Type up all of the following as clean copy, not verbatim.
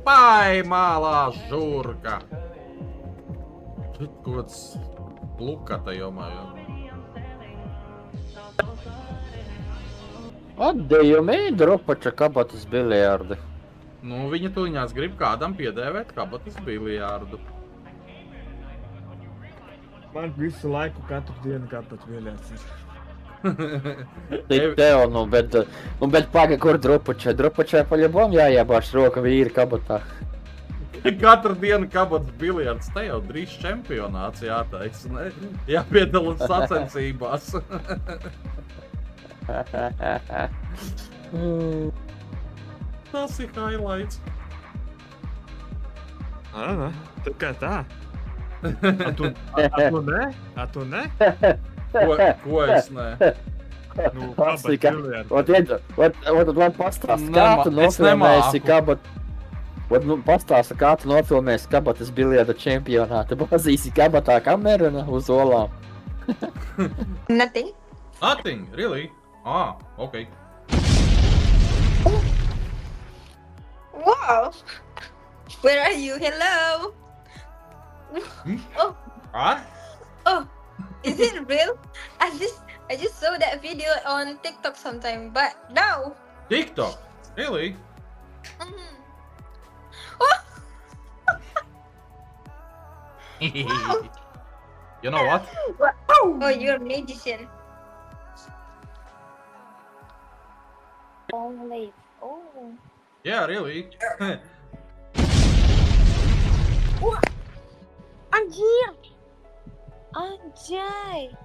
Paimālā žurka. Šit kods plukata jomājo. What do you mean, dropača kabatas biliardi? Nu, viņa tuļņās grib kādam piedēvēt kabatas biliārdu. Man visu laiku, katru dienu kāpēc vēlēsies. Tik tev, nu, bet paga, kur dropača? Dropačai paļabom jāiebāš roka vīri kabatā. Katru dienu kabatas biliārds, te jau drīz čempionāts jāteiks, ne? Jāpiedalās sacensībās. Tas ir highlights. Ā, tu kā tā? A tu ne? A tu ne? Ko es ne? Nu, Klasika. kāpēc Ot, man pastāsta, kā tu Es nofilmēsi nemāku. kabat... Ot, nu, pastāsta, kā tu nofilmēsi kabatas biliarda čempionātu. Bazīsi kabatā kameru uz olām. Nothing. Nothing, really? Ah, okay. Wow. Where are you? Hello. Ah? Oh, is it real? I just saw that video on TikTok sometime, but no. TikTok? Really? Mhm. Oh, You know what? oh, you're a magician. Only. Oh. Yeah, really. Anjir. Anjay.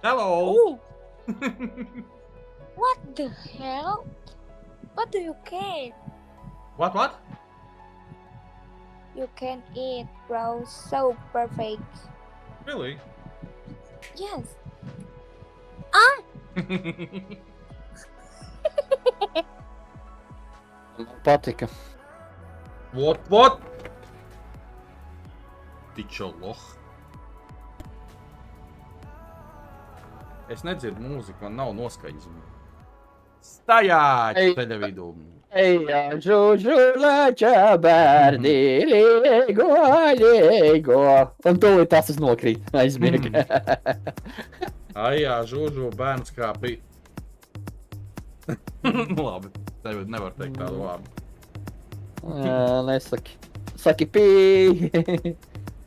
Hello. Oh. What the hell? What do you can? What? You can eat, bro. So perfect. Really? Yes. Man patika. What? Tičo loh. Es nedzirdu mūziku, man nav noskaņas. Stajāt Ei. ceļa vidū. Ejā, žužulača bērni, līgo. Un tūlīt tas nokrīt, aizmirga. Ai, jā, žūžu bērns kā bija. Labi, tev nevar teikt tādu vārdu. Nesaki. Saki pī.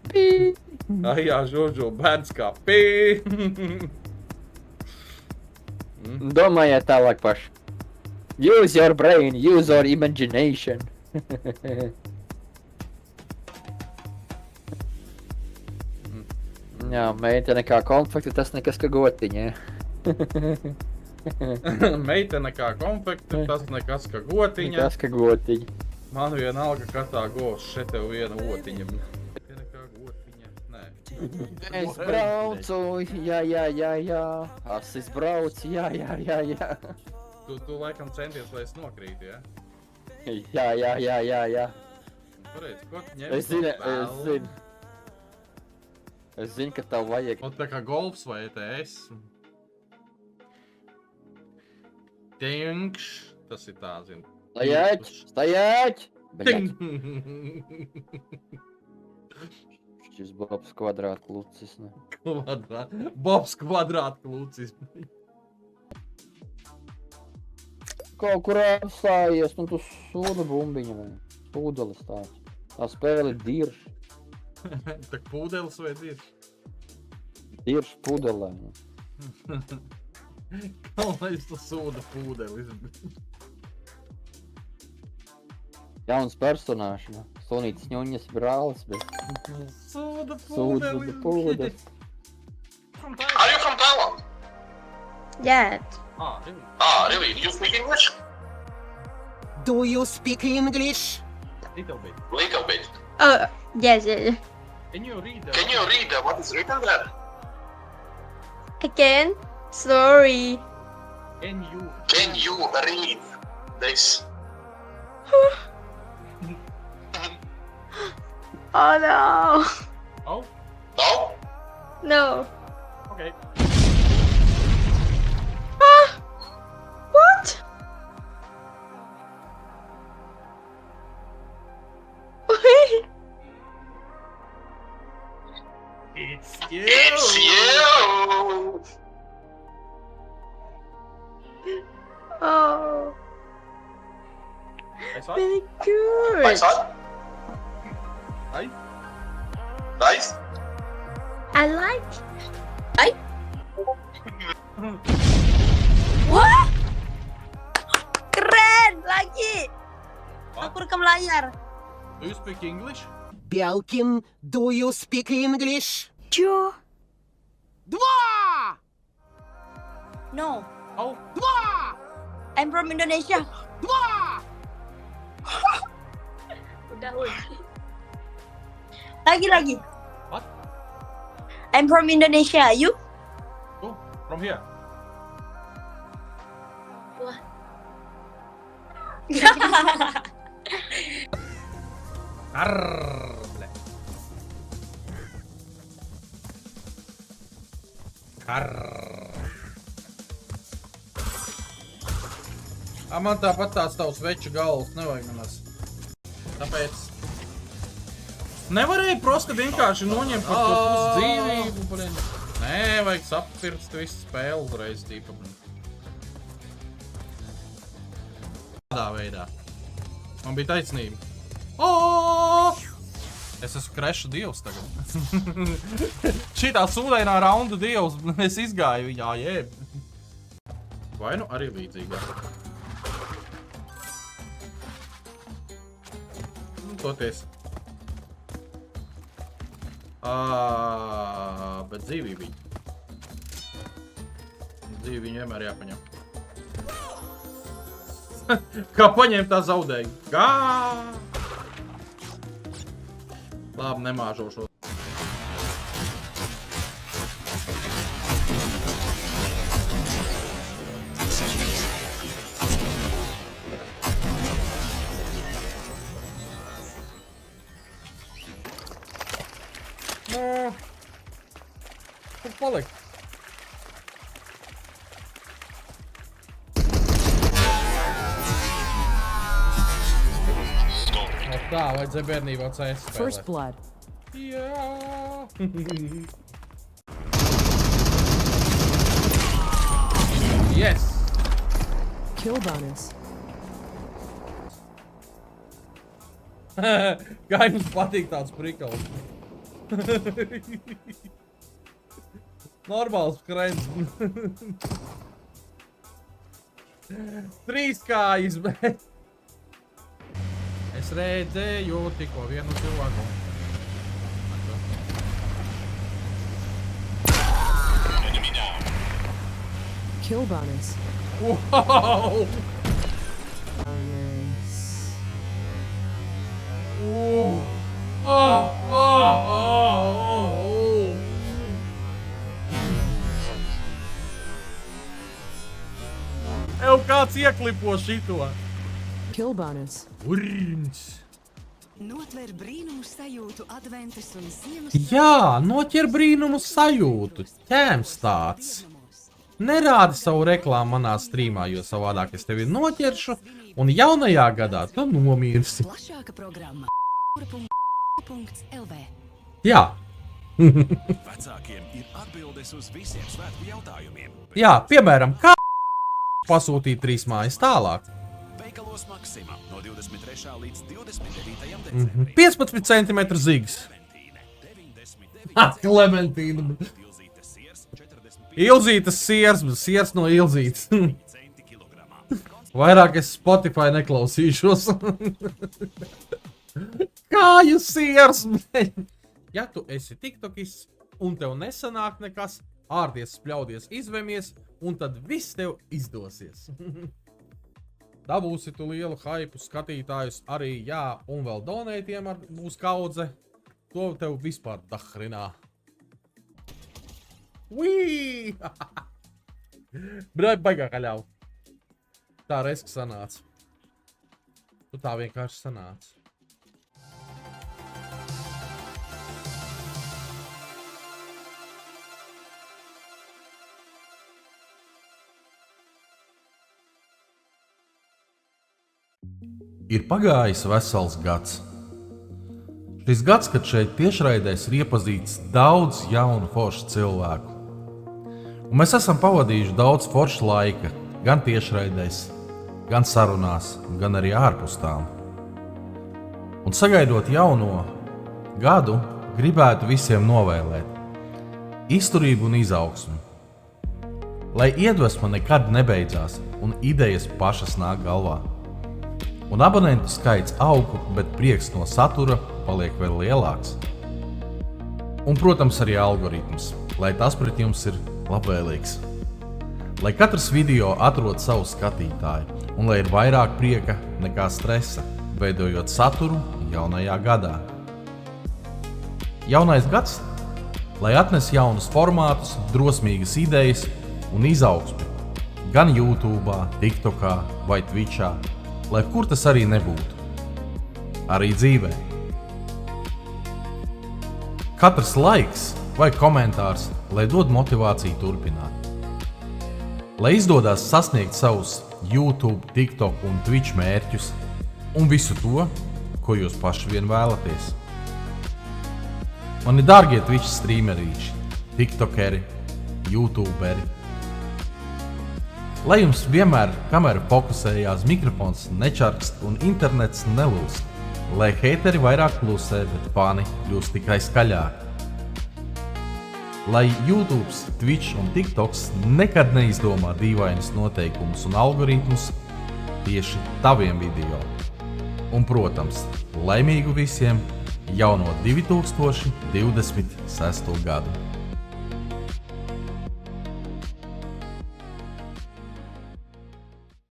Pī. Ai, jā, žūžu bērns kā bija. Domājiet tālāk paši. Use your brain, use your imagination. Jā, meitene kā konfekti, tas nekas kā gotiņa. Meitene kā konfekte, tas nekas kā gotiņa. Nekas kā gotiņa. Man vienalga, ka tā gos, šeit tev viena otiņa. Meitene kā gotiņa, nē. Es braucu, jā. Asis brauc, jā. Tu laikam centies, lai es nokrītu, ja? Jā. Pareizi, ko tu ņem? Es zinu. Es zinu, ka tev vajag. Tā kā golfs vai ETS. Tinkš, tas ir tā, zinu. Stajāt! Ting! Šis Bobs kvadrāt klucis, ne? Bobs kvadrāt klucis. Kaut kur apstājies, nu tu sūda bumbiņu, vai? Pūdeli stāj. Tā spēle ir dirš. Tak pūdelis vai dirš? Dirš pudelē. Kāpēc tu sūda pūdelis? Jauns personāžs, ne? Sonītas ņuņas brālis, bet Sūda sūda pūdelis. Are you from Taiwan? Yeah. Really? Really? You speak English? Do you speak English? Little bit. Little bit. Oh, yes. Can you read Can you read what is written there? Again? Sorry. Can you... Can you read this? Oh no. Oh, No? No. okay. What? Oh, Nice one. very good. Nice one. Hi. Nice. I like. Wah! Keren! Lagi! What? Aku rekam layar. Do you speak English? Белкин, do you speak English? Joe. 2! No. Oh. 2! I'm from Indonesia. 2! Udah, Huy. Lagi. What? I'm from Indonesia. You? Oh, from here. Karble. Man tāpat tās tavs veču galvas nevajag nemaz. Tāpēc... Nevarēja prosti vienkārši noņemt par to pus dzīvību, blin. Nē, vajag sapirst visu spēli uzreiz tīpa, blin. Tādā veidā. Man bija taisnība. Oooo! Es esmu kreša dievs tagad. Šitā sūdainā raunda dievs, es izgāju viņā, jeb. Vai nu arī līdzīgā. Toties. Bet dzīvība viņa. Dzīvība viņa vienmēr jāpaņem. Kā paņemt tā zaudēju? Kā? Labi, nemāžošos. Kur palikt? Tā, vajadzēja bērnībā CS spēlēt. First blood. Jā. Yes! Kill bonus. Kā jums patīk tāds prikals? Normāls krens. 3 kājas, bet... Es redzēju tikko vienu cilvēku. Kill bonus. Wow! Bonus. Ev kāds ieklipo šito. Kill bonus. Urns. Notver brīnumu sajūtu adventas un ziemas... Jā, noķer brīnumu sajūtu. Ķēms tāds. Nerādi savu reklāmu manā strīmā, jo savādāk es tevi noķeršu, un jaunajā gadā tu nomirsi. Plašāka programma .lv. Jā. Vecākiem ir atbildes uz visiem svētku jautājumiem. Jā, piemēram, kā pasūtīt 3 mājas tālāk. Veikalos Maxima no 23. līdz 29. decembrim. 15 cm zigs. Klementīna. Ilzītas siers, bet siers no Ilzītas. Vairāk es Spotify neklausīšos. Kāju siers, bet... Ja tu esi tiktokis un tev nesanāk nekas, ārdies, spļaudies, izvemies, un tad viss tev izdosies. Dabūsi tu lielu haipu, skatītājus arī, jā, un vēl donētiem būs kaudze. To tev vispār dahrinā. Uii! Brāļ, baigā kaļau. Tā reiz, ka sanāca. Tu tā vienkārši sanāca. Ir pagājis vesels gads. Šis gads, kad šeit tiešraidēs ir iepazīts daudz jaunu foršu cilvēku. Un mēs esam pavadījuši daudz foršu laika, gan tiešraidēs, gan sarunās, gan arī ārpus tām. Un sagaidot jauno gadu, gribētu visiem novēlēt izturību un izaugsmu. Lai iedvesma nekad nebeidzās un idejas pašas nāk galvā. Un abonentu skaits aug, bet prieks no satura paliek vēl lielāks. Un, protams, arī algoritms, lai tas pret jums ir labvēlīgs. Lai katrs video atrod savu skatītāju un lai ir vairāk prieka nekā stresa, veidojot saturu jaunajā gadā. Jaunais gads, lai atnes jaunus formātus, drosmīgas idejas un izaugsmi gan YouTube, TikTokā vai Twitchā, lai kur tas arī nebūtu. Arī dzīvē. Katrs laiks vai komentārs, lai dod motivāciju turpināt. Lai izdodas sasniegt savus YouTube, TikTok un Twitch mērķus un visu to, ko jūs paši vien vēlaties. Mani dārgie Twitch streamerīši, TikTokeri, YouTuberi. Lai jums vienmēr kamera fokusējās, mikrofons nečarkst un internets nelūst. Lai heiteri vairāk klusē, bet fani kļūst tikai skaļāki. Lai YouTube, Twitch un TikToks nekad neizdomā dīvainus noteikumus un algoritmus tieši taviem video. Un, protams, laimīgu visiem jauno 2026. gadu!